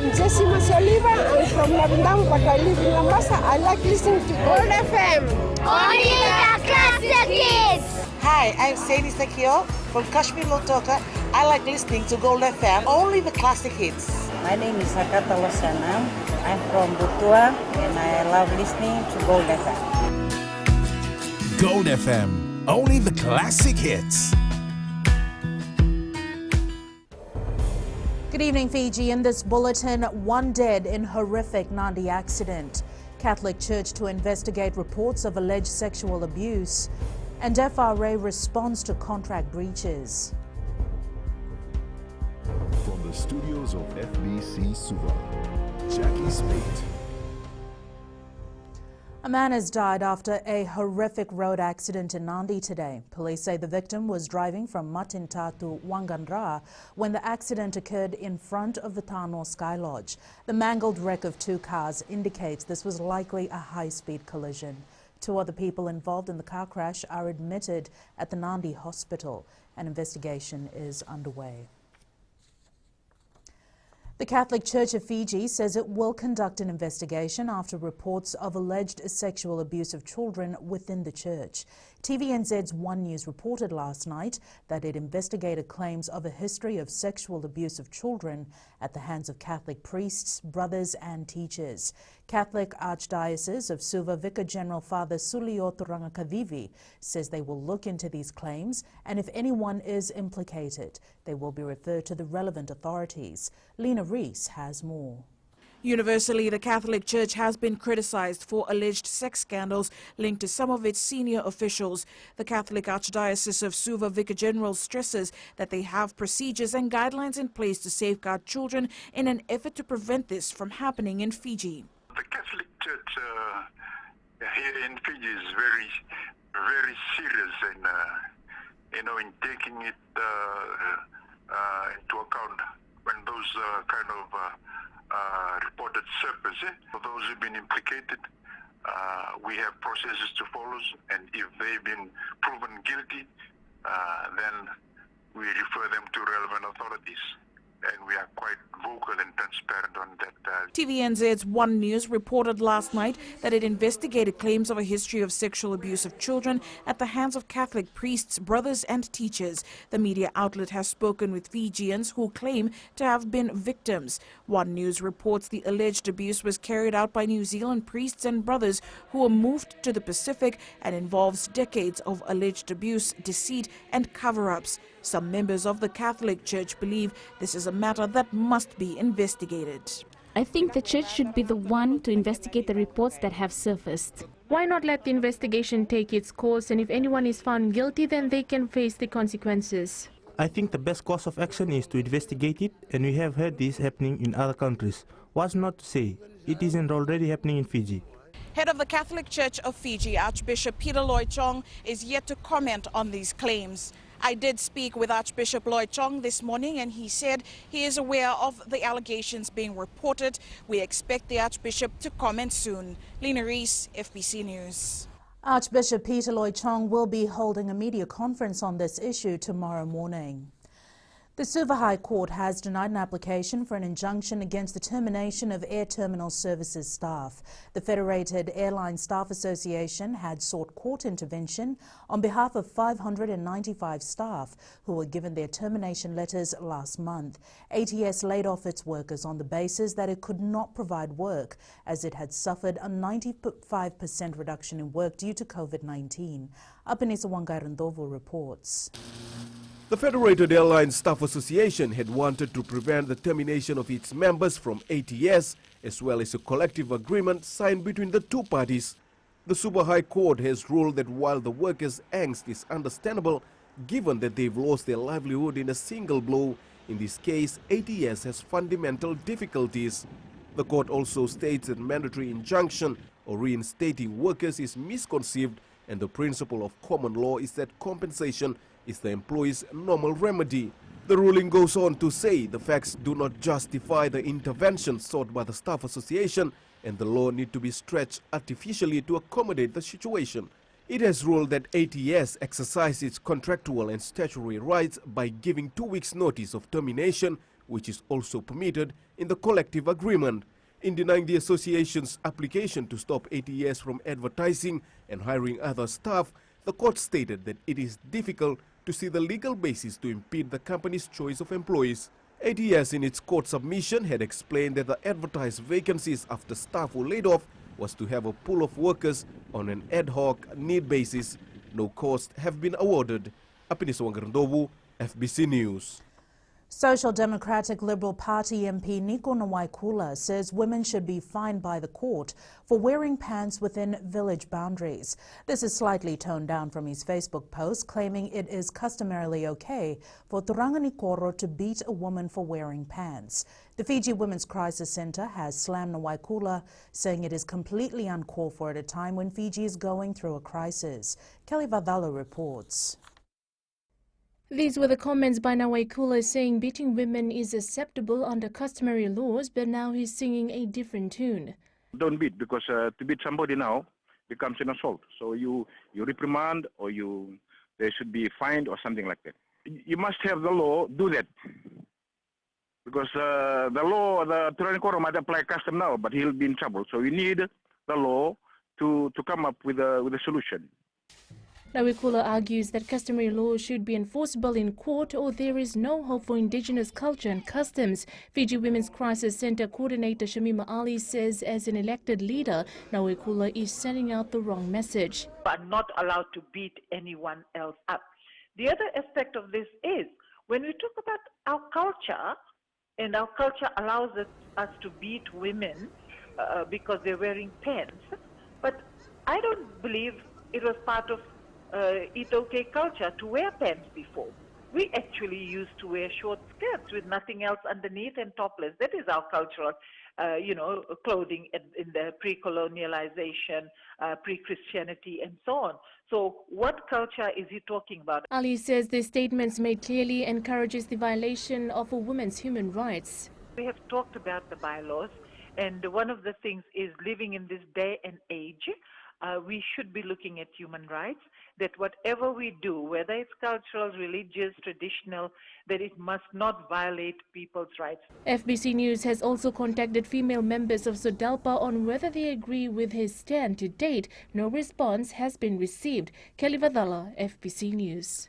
I'm Jessie Masoliva. I'm from Nandi, but I live in Mombasa. I like listening to Gold FM. Only the classic hits. Hi, I'm Sadie Sakio from Kashmir Lotoka. I like listening to Gold FM. Only the classic hits. My name is Sakata Losana. I'm from Butua and I love listening to Gold FM. Gold FM. Only the classic hits. Good evening, Fiji. In this bulletin, one dead in horrific Nandi accident. Catholic Church to investigate reports of alleged sexual abuse. And FRA responds to contract breaches. From the studios of FBC Suva, Jackie Spate. A man has died after a horrific road accident in Nandi today. Police say the victim was driving from Matinta to Wangandra when the accident occurred in front of the Tano Sky Lodge. The mangled wreck of two cars indicates this was likely a high-speed collision. Two other people involved in the car crash are admitted at the Nandi hospital. An investigation is underway. The Catholic Church of Fiji says it will conduct an investigation after reports of alleged sexual abuse of children within the church. TVNZ's One News reported last night that it investigated claims of a history of sexual abuse of children at the hands of Catholic priests, brothers and teachers. Catholic Archdiocese of Suva Vicar General Father Sulio Turangakavivi says they will look into these claims and if anyone is implicated, they will be referred to the relevant authorities. Lena Rees has more. Universally, the Catholic Church has been criticized for alleged sex scandals linked to some of its senior officials. The Catholic Archdiocese of Suva Vicar General stresses that they have procedures and guidelines in place to safeguard children in an effort to prevent this from happening in Fiji. The Catholic Church here in Fiji is very serious in taking it into account when those kind of reported surface. For those who've been implicated, we have processes to follow, and if they've been proven guilty, then we refer them to relevant authorities. And we are quite vocal and transparent on that. TVNZ's One News reported last night that it investigated claims of a history of sexual abuse of children at the hands of Catholic priests, brothers and teachers. The media outlet has spoken with Fijians who claim to have been victims. One News reports the alleged abuse was carried out by New Zealand priests and brothers who were moved to the Pacific and involves decades of alleged abuse, deceit and cover-ups. Some members of the Catholic Church believe this is a matter that must be investigated. I think the church should be the one to investigate the reports that have surfaced. Why not let the investigation take its course, and if anyone is found guilty, then they can face the consequences? I think the best course of action is to investigate it, and we have heard this happening in other countries. What's not to say? It isn't already happening in Fiji. Head of the Catholic Church of Fiji, Archbishop Peter Lloyd Chong, is yet to comment on these claims. I did speak with Archbishop Lloyd Chong this morning and he said he is aware of the allegations being reported. We expect the Archbishop to comment soon. Lena Rees, FBC News. Archbishop Peter Lloyd Chong will be holding a media conference on this issue tomorrow morning. The Suva High Court has denied an application for an injunction against the termination of Air Terminal Services staff. The Federated Airline Staff Association had sought court intervention on behalf of 595 staff who were given their termination letters last month. ATS laid off its workers on the basis that it could not provide work as it had suffered a 95% reduction in work due to COVID-19. Apanisa Wangairandovo reports. The Federated Airlines Staff Association had wanted to prevent the termination of its members from ATS, as well as a collective agreement signed between the two parties. The Suva High Court has ruled that while the workers' angst is understandable, given that they've lost their livelihood in a single blow, in this case, ATS has fundamental difficulties. The court also states that mandatory injunction or reinstating workers is misconceived, and the principle of common law is that compensation is the employee's normal remedy. The ruling goes on to say the facts do not justify the intervention sought by the Staff Association and the law need to be stretched artificially to accommodate the situation. It has ruled that ATS exercised its contractual and statutory rights by giving 2 weeks notice of termination which is also permitted in the collective agreement. In denying the association's application to stop ATS from advertising and hiring other staff, the court stated that it is difficult to see the legal basis to impede the company's choice of employees. ATS in its court submission had explained that the advertised vacancies after staff were laid off was to have a pool of workers on an ad hoc need basis. No costs have been awarded. Apinis Wangarandobu, FBC News. Social Democratic Liberal Party MP Niko Nawaikula says women should be fined by the court for wearing pants within village boundaries. This is slightly toned down from his Facebook post, claiming it is customarily okay for Turanganikoro to beat a woman for wearing pants. The Fiji Women's Crisis Centre has slammed Nawaikula, saying it is completely uncalled for at a time when Fiji is going through a crisis. Kelly Vadala reports. These were the comments by Nawaikula saying beating women is acceptable under customary laws, but now he's singing a different tune. Don't beat, because to beat somebody now becomes an assault. So you reprimand, or they should be fined or something like that. You must have the law do that. Because the law, the Turanganikoro might apply custom now, but he'll be in trouble. So we need the law to come up with a solution. Nawaikula argues that customary law should be enforceable in court, or there is no hope for indigenous culture and customs. Fiji Women's Crisis Centre coordinator Shamima Ali says as an elected leader, Nawaikula is sending out the wrong message. Are not allowed to beat anyone else up. The other aspect of this is, when we talk about our culture, and our culture allows us to beat women because they're wearing pants, but I don't believe it was part of it's okay culture to wear pants before. We actually used to wear short skirts with nothing else underneath and topless. That is our cultural, clothing in the pre-colonialization, pre-Christianity, and so on. So what culture is he talking about? Ali says the statements made clearly encourages the violation of a woman's human rights. We have talked about the bylaws, and one of the things is living in this day and age, we should be looking at human rights, that whatever we do, whether it's cultural, religious, traditional, that it must not violate people's rights. FBC News has also contacted female members of Sodalpa on whether they agree with his stand. To date, no response has been received. Kelly Vadala, FBC News.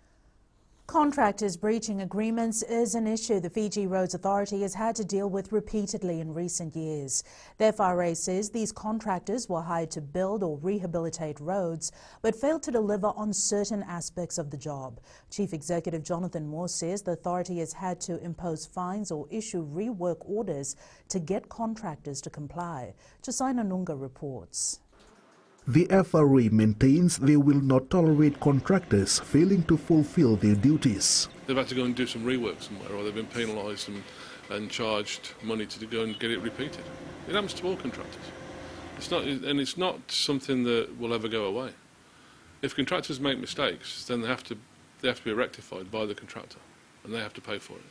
Contractors breaching agreements is an issue the Fiji Roads Authority has had to deal with repeatedly in recent years. The FRA says these contractors were hired to build or rehabilitate roads, but failed to deliver on certain aspects of the job. Chief Executive Jonathan Moore says the authority has had to impose fines or issue rework orders to get contractors to comply. Josai Nanunga reports. The FRA maintains they will not tolerate contractors failing to fulfill their duties. They've had to go and do some rework somewhere, or they've been penalised and charged money to go and get it repeated. It happens to all contractors. It's not something that will ever go away. If contractors make mistakes, then they have to be rectified by the contractor, and they have to pay for it.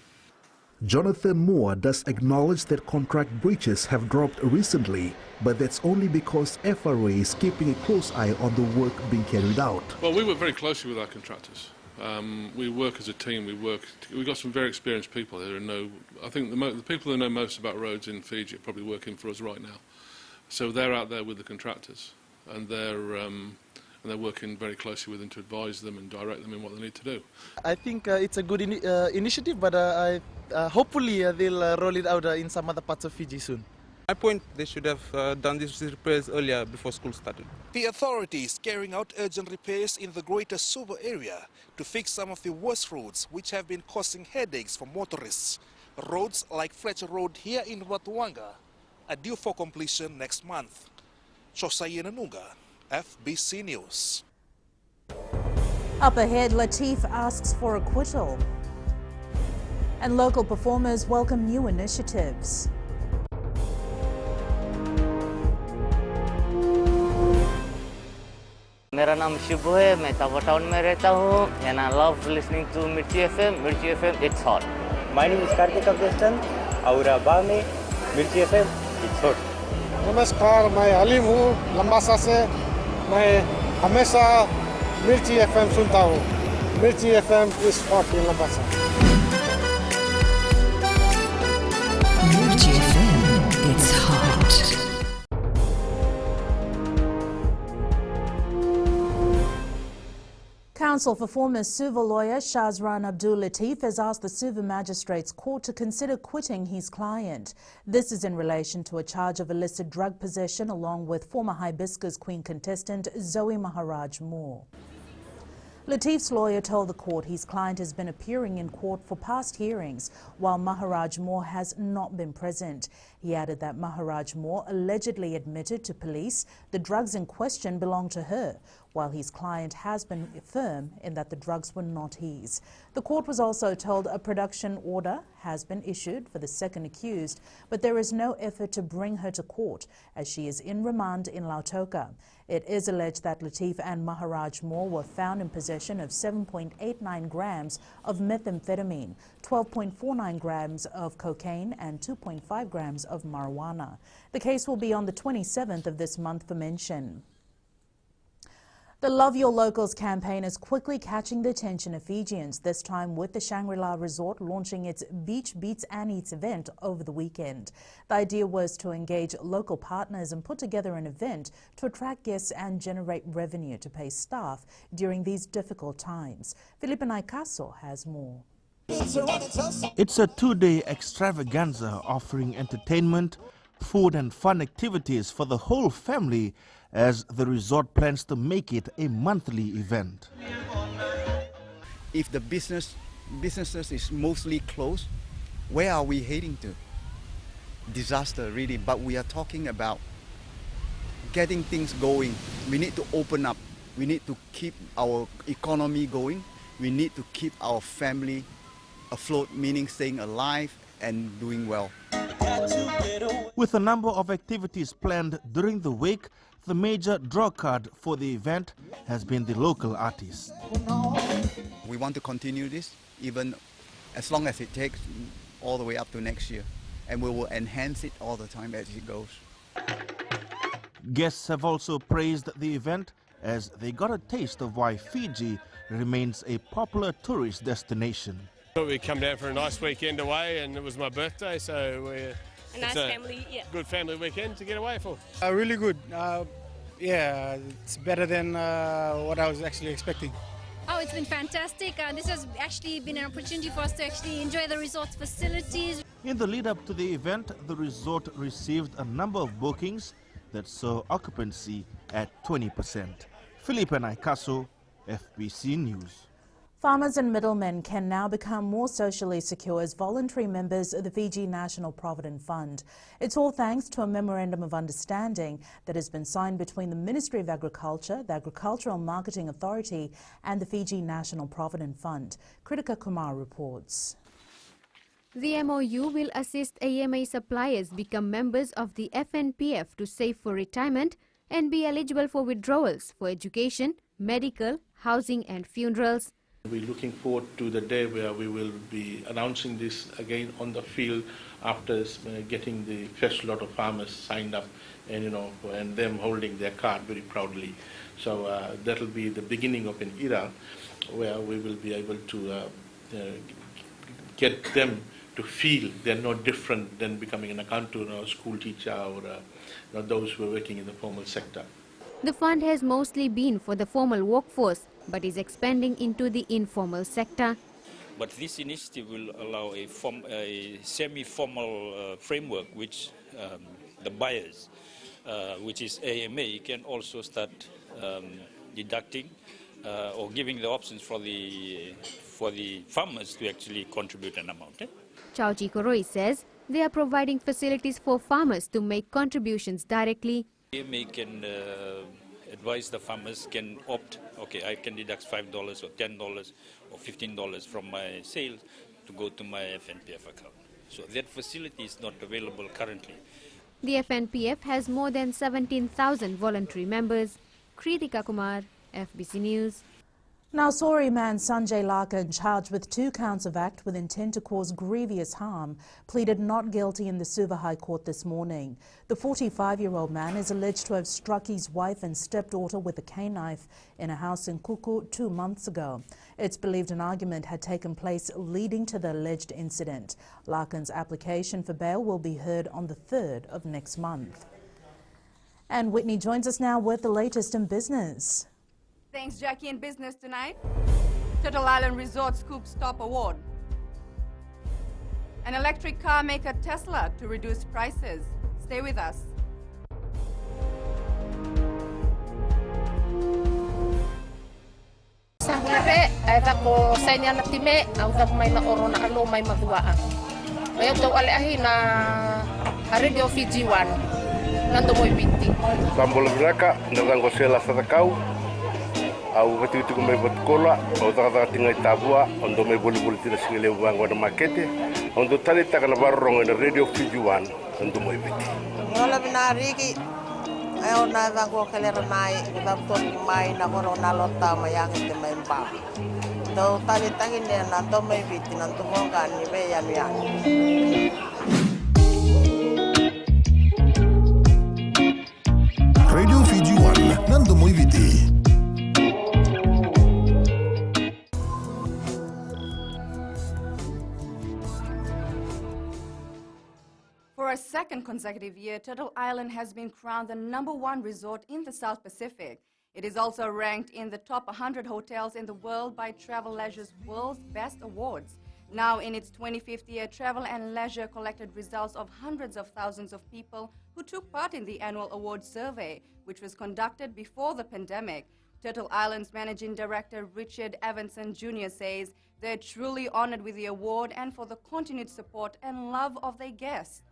Jonathan Moore does acknowledge that contract breaches have dropped recently, but that's only because FRA is keeping a close eye on the work being carried out. Well, we work very closely with our contractors. We work as a team. We've got some very experienced people here. I think the people who know most about roads in Fiji are probably working for us right now. So they're out there with the contractors, and they're working very closely with them to advise them and direct them in what they need to do. I think it's a good initiative, but hopefully they'll roll it out in some other parts of Fiji soon. My point, they should have done these repairs earlier before school started. The authority is carrying out urgent repairs in the greater Suva area to fix some of the worst roads which have been causing headaches for motorists. Roads like Fletcher Road here in Watuanga are due for completion next month. Josai Nanunga, FBC News. Up ahead, Latif asks for acquittal. And local performers welcome new initiatives. मेरा नाम शिबू है मैं tower town में रहता हूँ and I love listening to Mirchi FM it's hot. My name is Karthik Abdul और बाग में Mirchi FM it's hot. नमस्कार मैं अलीम हूँ लंबासा से मैं हमेशा मिर्ची FM सुनता हूँ मिर्ची FM is hot in लंबासा. Counsel for former Suva lawyer Shazran Abdul Latif has asked the Suva Magistrates Court to consider quitting his client. This is in relation to a charge of illicit drug possession along with former Hibiscus Queen contestant Zoe Maharaj Moore. Latif's lawyer told the court his client has been appearing in court for past hearings, while Maharaj Moore has not been present. He added that Maharaj Moore allegedly admitted to police the drugs in question belonged to her, while his client has been firm in that the drugs were not his. The court was also told a production order has been issued for the second accused, but there is no effort to bring her to court as she is in remand in Lautoka. It is alleged that Latif and Maharaj Moore were found in possession of 7.89 grams of methamphetamine, 12.49 grams of cocaine and 2.5 grams of marijuana. The case will be on the 27th of this month for mention. The Love Your Locals campaign is quickly catching the attention of Fijians, this time with the Shangri-La Resort launching its Beach Beats and Eats event over the weekend. The idea was to engage local partners and put together an event to attract guests and generate revenue to pay staff during these difficult times. Felipe Naikaso has more. It's a two-day extravaganza offering entertainment, food and fun activities for the whole family as the resort plans to make it a monthly event. If the businesses is mostly closed, where are we heading to? Disaster, really. But we are talking about getting things going. We need to open up. We need to keep our economy going. We need to keep our family afloat, meaning staying alive and doing well. With a number of activities planned during the week, the major draw card for the event has been the local artists. We want to continue this even as long as it takes all the way up to next year, and we will enhance it all the time as it goes. Guests have also praised the event as they got a taste of why Fiji remains a popular tourist destination. We come down for a nice weekend away, and it was my birthday, so a nice family, yeah. Good family weekend to get away for. Really good. Yeah, it's better than what I was actually expecting. Oh, it's been fantastic. This has actually been an opportunity for us to actually enjoy the resort's facilities. In the lead up to the event, the resort received a number of bookings that saw occupancy at 20%. Felipe Naikaso, FBC News. Farmers and middlemen can now become more socially secure as voluntary members of the Fiji National Provident Fund. It's all thanks to a memorandum of understanding that has been signed between the Ministry of Agriculture, the Agricultural Marketing Authority and the Fiji National Provident Fund. Kritika Kumar reports. The MOU will assist AMA suppliers become members of the FNPF to save for retirement and be eligible for withdrawals for education, medical, housing and funerals. We're looking forward to the day where we will be announcing this again on the field after getting the first lot of farmers signed up and and them holding their card very proudly. So that will be the beginning of an era where we will be able to get them to feel they're no different than becoming an accountant or a school teacher or those who are working in the formal sector. The fund has mostly been for the formal workforce, but is expanding into the informal sector. But this initiative will allow a semi-formal framework which the buyers, which is AMA, can also start deducting or giving the options for the farmers to actually contribute an amount. Chauchi Koroi says they are providing facilities for farmers to make contributions directly. AMA can advise the farmers can opt, okay, I can deduct $5 or $10 or $15 from my sales to go to my FNPF account. So that facility is not available currently. The FNPF has more than 17,000 voluntary members. Kritika Kumar, FBC News. Now, Sori man Sanjay Lakan, charged with 2 counts of act with intent to cause grievous harm, pleaded not guilty in the Suva High Court this morning. The 45-year-old man is alleged to have struck his wife and stepdaughter with a cane knife in a house in Kuku 2 months ago. It's believed an argument had taken place leading to the alleged incident. Lakan's application for bail will be heard on the 3rd of next month. And Whitney joins us now with the latest in business. Thanks, Jackie. In business tonight, Turtle Island Resort Scoops Top Award. An electric car maker Tesla to reduce prices. Stay with us. Sangare ay ko sa inya na time au ta may na oro na alo may magwa. Ayo to ale ahi na radio Fiji 1 nando moy binti. Tambol graka ndagang ko sela sa takau. Au vatu tu mai bot kola au ta tingai tabua ondo mai boli tira singile wang wana makete ondo tali ta kana barrong na radio Fiji 1 ondo moy binti. Ngola binariki ayo na vango kelera mai babton mai na kono na lota mayang te mai pa do tali tangin ne na to mai biti na to monga ni be ya ya. Radio Fiji 1 nando moi viti. For a second consecutive year, Turtle Island has been crowned the #1 resort in the South Pacific. It is also ranked in the top 100 hotels in the world by Travel Leisure's World's Best Awards. Now in its 25th year, Travel and Leisure collected results of hundreds of thousands of people who took part in the annual awards survey, which was conducted before the pandemic. Turtle Island's Managing Director Richard Evanson Jr. says they're truly honored with the award and for the continued support and love of their guests.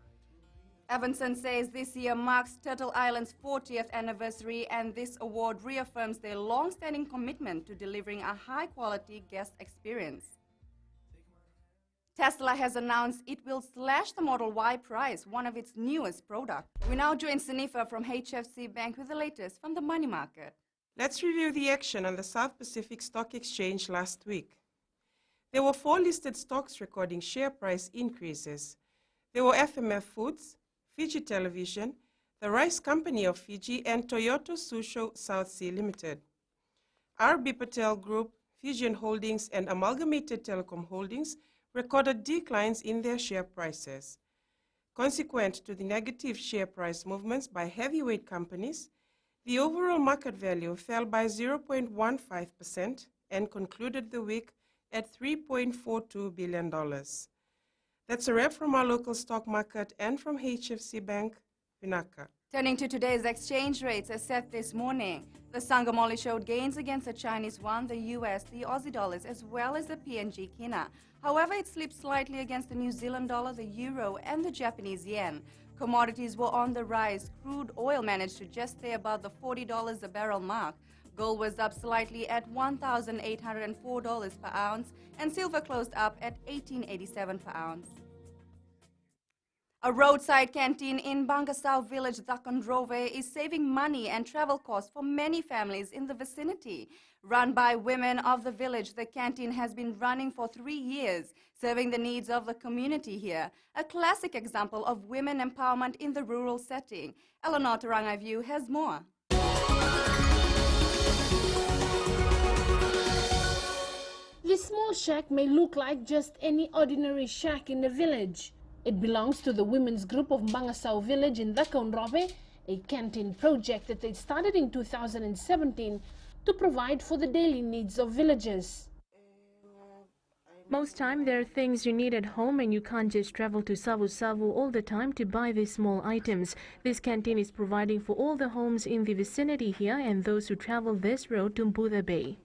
Evanson says this year marks Turtle Island's 40th anniversary, and this award reaffirms their long-standing commitment to delivering a high-quality guest experience. Tesla has announced it will slash the Model Y price, one of its newest products. We now join Sanifa from HFC Bank with the latest from the money market. Let's review the action on the South Pacific Stock Exchange last week. There were 4 listed stocks recording share price increases. There were FMF Foods, Fiji Television, the Rice Company of Fiji, and Toyota Susho South Sea Limited. RB Patel Group, Fijian Holdings, and Amalgamated Telecom Holdings recorded declines in their share prices. Consequent to the negative share price movements by heavyweight companies, the overall market value fell by 0.15% and concluded the week at $3.42 billion. That's a wrap from our local stock market and from HFC Bank, Vinaka. Turning to today's exchange rates as set this morning, the Sanghamoli showed gains against the Chinese yuan, the US, the Aussie dollars, as well as the PNG kina. However, it slipped slightly against the New Zealand dollar, the euro, and the Japanese yen. Commodities were on the rise. Crude oil managed to just stay above the $40 a barrel mark. Gold was up slightly at $1,804 per ounce, and silver closed up at $18.87 per ounce. A roadside canteen in Bangasau village, Dakondrove, is saving money and travel costs for many families in the vicinity. Run by women of the village, the canteen has been running for 3 years, serving the needs of the community here. A classic example of women empowerment in the rural setting. Eleanor Tarangaivu has more. This small shack may look like just any ordinary shack in the village. It belongs to the women's group of Bangasau village in Dakondrove, a canteen project that they started in 2017 to provide for the daily needs of villagers. Most time there are things you need at home and you can't just travel to Savu Savu all the time to buy these small items. This canteen is providing for all the homes in the vicinity here and those who travel this road to Mbudha Bay.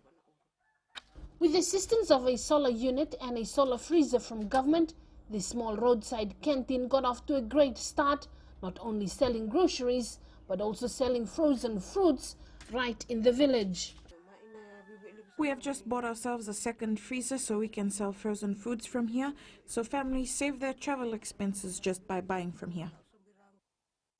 With the assistance of a solar unit and a solar freezer from government, the small roadside canteen got off to a great start, not only selling groceries, but also selling frozen fruits right in the village. We have just bought ourselves a second freezer so we can sell frozen foods from here, so families save their travel expenses just by buying from here.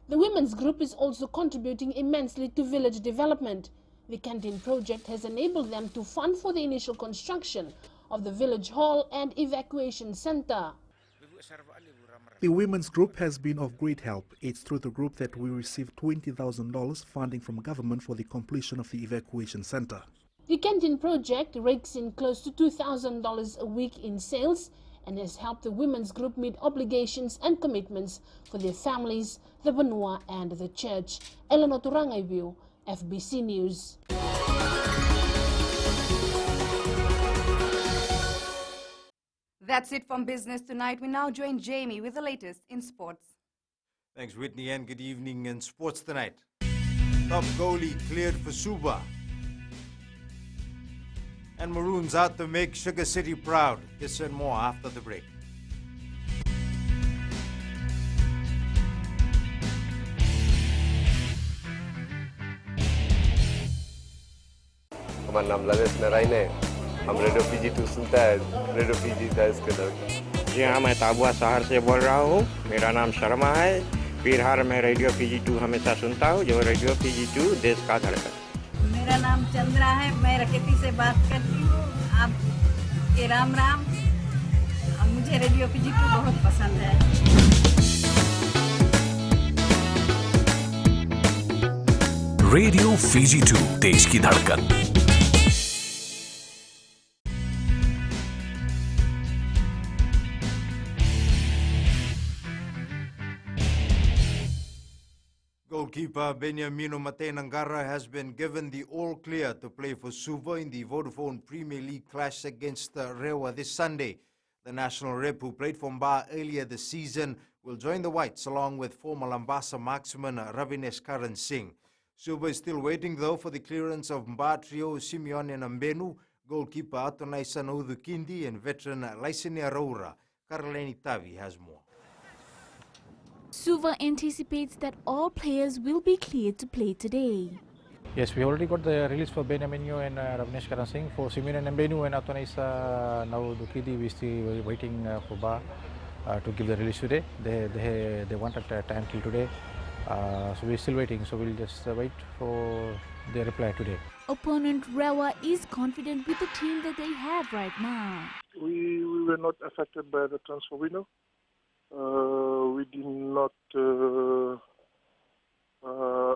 The women's group is also contributing immensely to village development. The canteen project has enabled them to fund for the initial construction of the village hall and evacuation center. The women's group has been of great help. It's through the group that we received $20,000 funding from government for the completion of the evacuation center. The canteen project rakes in close to $2,000 a week in sales and has helped the women's group meet obligations and commitments for their families, the Banua and the church. Eleanor Turangaivu, FBC News. That's it from Business Tonight. We now join Jamie with the latest in sports. Thanks, Whitney, and good evening in Sports Tonight. Top goalie cleared for Suva. And Maroons out to make Sugar City proud. This and more after the break. नाम ललेश नारायण है हम radio PG2 सुनता है radio PG का इसके दौरान जी हाँ मैं ताबुआ शहर से बोल रहा हूँ मेरा नाम शर्मा है फिलहाल मैं रेडियो PG2 हमेशा सुनता हूँ जो रेडियो PG2 देश का धड़कन मेरा नाम चंद्रा है मैं रकेती से बात करती हूँ आप के राम राम मुझे रेडियो PG2 बहुत पसंद है रेडियो PG2 देश की धड़कन Goalkeeper Benjamino Matenangara has been given the all-clear to play for Suva in the Vodafone Premier League clash against Rewa this Sunday. The national rep who played for Mba earlier this season will join the Whites along with former Lambasa marksman Ravines Karan Singh. Suva is still waiting though for the clearance of Mba trio Simeon and Ambenu, goalkeeper Atonai Sanoudu Kindi and veteran Laisenia Roura. Karaleni Tavi has more. Suva anticipates that all players will be cleared to play today. Yes, we already got the release for Benjamino and Ravnesh Karan Singh. For Simeon and Mbenu and Atonisa now Dukidi, we still waiting for Ba to give the release today. They wanted time till today, so we're still waiting. So we'll just wait for their reply today. Opponent Rewa is confident with the team that they have right now. We were not affected by the transfer window. We did not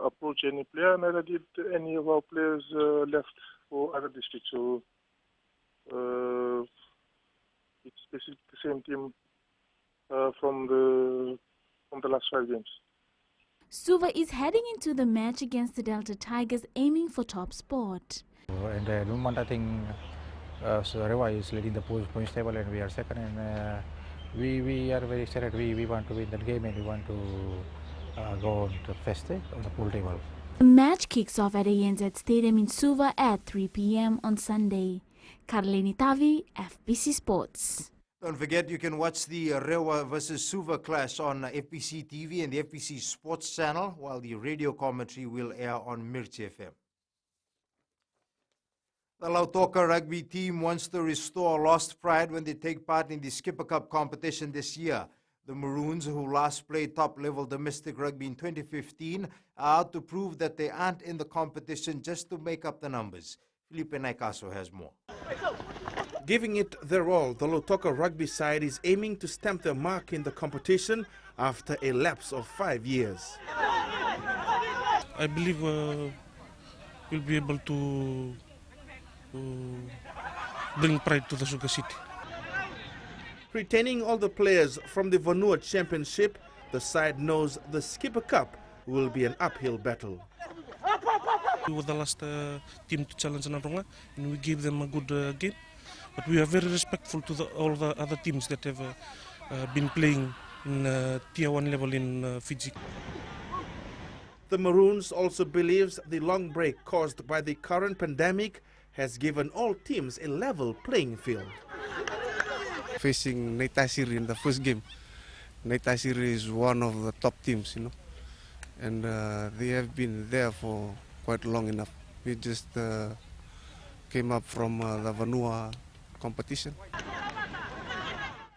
approach any player, neither did any of our players left for other districts. So it's basically the same team from the last 5 games. Suva is heading into the match against the Delta Tigers, aiming for top spot. And at the moment, I think Rewa is leading the points table, and we are second. And we are very excited. We want to win that game, and we want to go on to first on the pool table. The match kicks off at ANZ Stadium in Suva at 3 p.m. on Sunday. Karleni Tavi, FBC Sports. Don't forget, you can watch the Rewa versus Suva clash on FBC TV and the FBC Sports channel, while the radio commentary will air on Mirchi FM. The Lautoka rugby team wants to restore lost pride when they take part in the Skipper Cup competition this year. The Maroons, who last played top-level domestic rugby in 2015, are out to prove that they aren't in the competition just to make up the numbers. Felipe Naikaso has more. Giving it their all, the Lautoka rugby side is aiming to stamp their mark in the competition after a lapse of 5 years. I believe we'll be able to bring pride to the Sugar City. Retaining all the players from the Vanua Championship, the side knows the Skipper Cup will be an uphill battle. We were the last team to challenge Narunga, and we gave them a good game. But we are very respectful to all the other teams that have been playing in Tier 1 level in Fiji. The Maroons also believes the long break caused by the current pandemic has given all teams a level playing field. Facing Naitasiri in the first game. Naitasiri is one of the top teams, and they have been there for quite long enough. We just came up from the Vanua competition.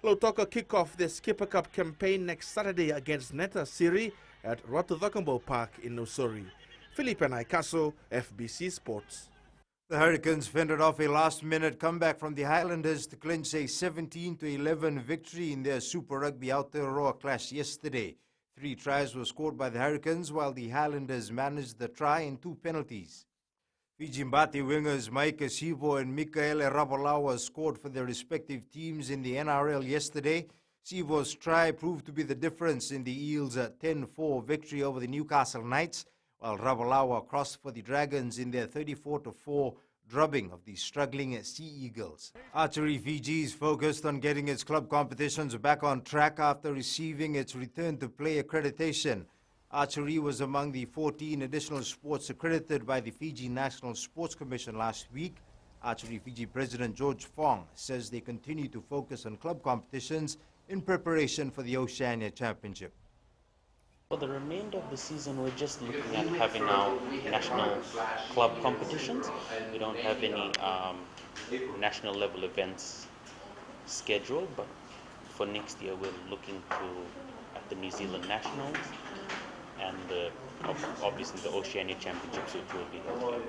Lautoka kick off their Skipper Cup campaign next Saturday against Naitasiri at Ratuvakambo Park in Nosori. Felipe Naikaso, FBC Sports. The Hurricanes fended off a last-minute comeback from the Highlanders to clinch a 17-11 victory in their Super Rugby Aotearoa clash yesterday. 3 tries were scored by the Hurricanes, while the Highlanders managed the try and 2 penalties. Fiji Mbati wingers Mike Sivo and Mikaele Ravalawa scored for their respective teams in the NRL yesterday. Sivo's try proved to be the difference in the Eels' 10-4 victory over the Newcastle Knights, while Ravalawa crossed for the Dragons in their 34-4 drubbing of the struggling Sea Eagles. Archery Fiji is focused on getting its club competitions back on track after receiving its return to play accreditation. Archery was among the 14 additional sports accredited by the Fiji National Sports Commission last week. Archery Fiji President George Fong says they continue to focus on club competitions in preparation for the Oceania Championship. For the remainder of the season, we're just looking at having our national club competitions. We don't have any national level events scheduled, but for next year, we're looking at the New Zealand Nationals and obviously the Oceania Championships, which will be held here.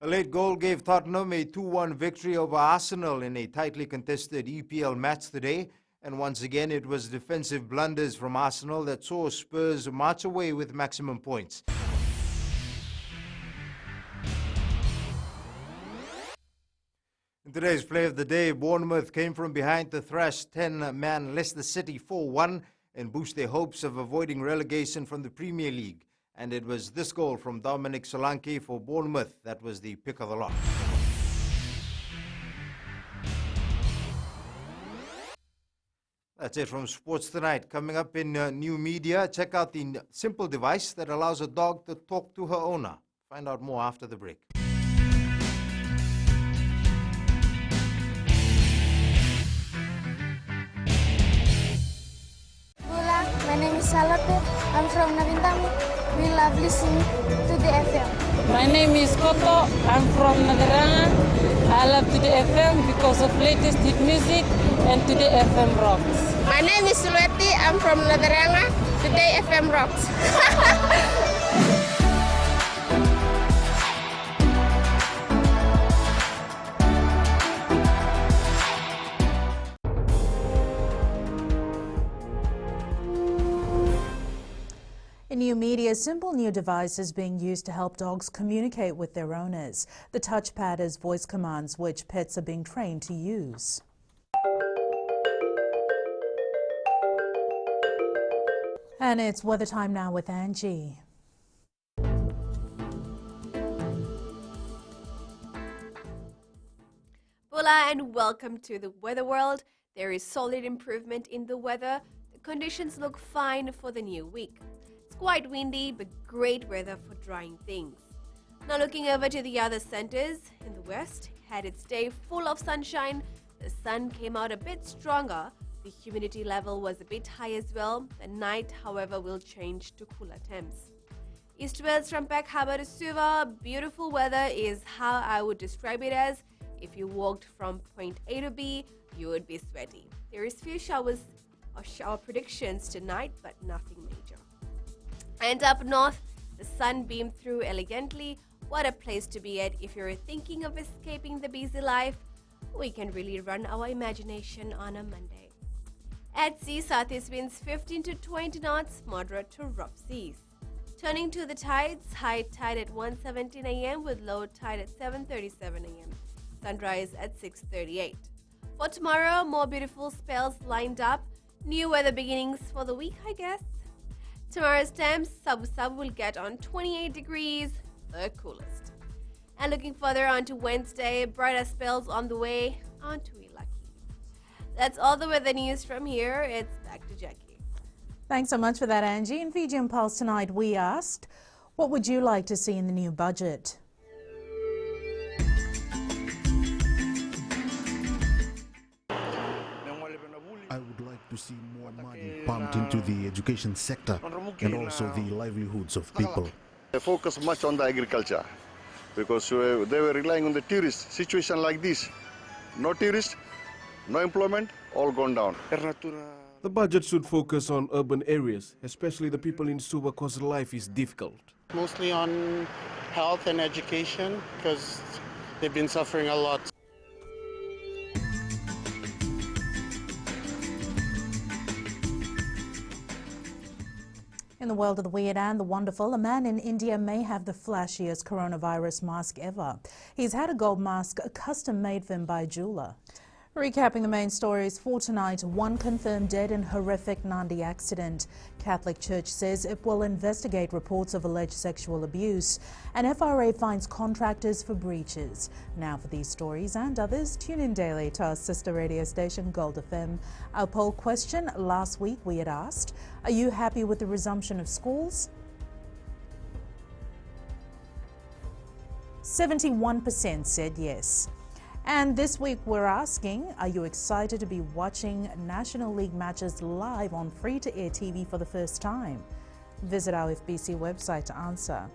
A late goal gave Tottenham a 2-1 victory over Arsenal in a tightly contested EPL match today. And once again, it was defensive blunders from Arsenal that saw Spurs march away with maximum points. In today's play of the day, Bournemouth came from behind to thrash 10-man Leicester City 4-1 and boost their hopes of avoiding relegation from the Premier League. And it was this goal from Dominic Solanke for Bournemouth that was the pick of the lot. That's it from Sports Tonight. Coming up in new media, check out the simple device that allows a dog to talk to her owner. Find out more after the break. Hola, my name is Latif. I'm from Navintami. We love listening to the FM. My name is Koto. I'm from Nadaranga. I love Today FM because of latest hit music and Today FM rocks. My name is Sulweti. I'm from Nadaranga. Today FM rocks. In new media, a simple new device is being used to help dogs communicate with their owners. The touchpad is voice commands which pets are being trained to use. And it's weather time now with Angie. Hola and welcome to the Weather World. There is solid improvement in the weather. The conditions look fine for the new week. It's quite windy but great weather for drying things. Now looking over to the other centers, in the west, had its day full of sunshine. The sun came out a bit stronger. The humidity level was a bit high as well. The night, however, will change to cooler temps. Eastwards from Peck Harbour to Suva, beautiful weather is how I would describe it as. If you walked from point A to B, you would be sweaty. There is few showers or shower predictions tonight, but nothing major. And up north, the sun beamed through elegantly. What a place to be at if you're thinking of escaping the busy life. We can really run our imagination on a Monday. At sea, southeast winds 15 to 20 knots, moderate to rough seas. Turning to the tides, high tide at 1:17 a.m. with low tide at 7:37 a.m. Sunrise at 6:38. For tomorrow, more beautiful spells lined up. New weather beginnings for the week, I guess. Tomorrow's temps, Sabu will get on 28 degrees, the coolest. And looking further on to Wednesday, brighter spells on the way. Aren't we lucky? That's all the weather news from here. It's back to Jackie. Thanks so much for that, Angie. In Fiji Pulse tonight, we asked, what would you like to see in the new budget? I would like to see more money pumped into the education sector and also the livelihoods of people. They focus much on the agriculture because they were relying on the tourist situation like this. No tourists, no employment, all gone down. The budget should focus on urban areas, especially the people in Suva because life is difficult. Mostly on health and education because they've been suffering a lot. In the world of the weird and the wonderful, a man in India may have the flashiest coronavirus mask ever. He's had a gold mask custom made for him by a jeweler. Recapping the main stories for tonight, one confirmed dead in horrific Nandi accident. Catholic Church says it will investigate reports of alleged sexual abuse, and FRA finds contractors for breaches. Now for these stories and others, tune in daily to our sister radio station Gold FM. Our poll question last week we had asked, are you happy with the resumption of schools? 71% said yes. And this week we're asking, are you excited to be watching National League matches live on free-to-air TV for the first time? Visit our FBC website to answer.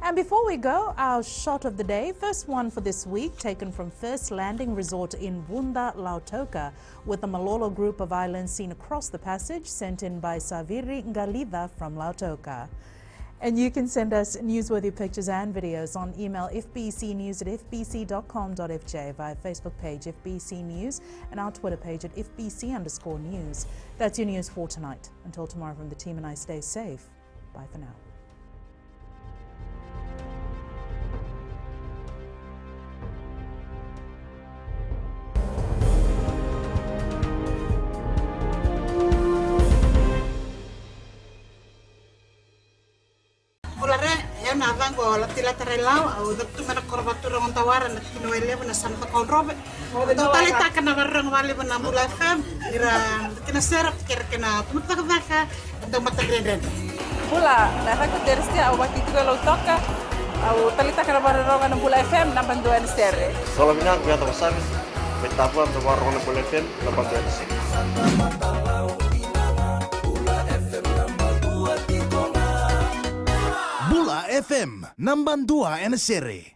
And before we go, our shot of the day, first one for this week, taken from First Landing Resort in Bunda, Lautoka, with the Malolo group of islands seen across the passage, sent in by Saviri Ngalida from Lautoka. And you can send us newsworthy pictures and videos on email fbcnews@fbc.com.fj, via Facebook page FBC News and our Twitter page at FBC_news. That's your news for tonight. Until tomorrow from the team and I, stay safe. Bye for now. Na vango la tila tarelau au daptu mana korbatura on tawaran na kinoele na santa konrobe totale taka na warang wali na Bula FM ira kina serap kena tumata vaka ndo matagreden Bula na vango derstia au wakitira lo toka au talita kana warang na Bula FM na bandu en serre solo mina gua to sabe betabu am warang na Bula FM na bandu en serre Bula FM, number 2 NSR.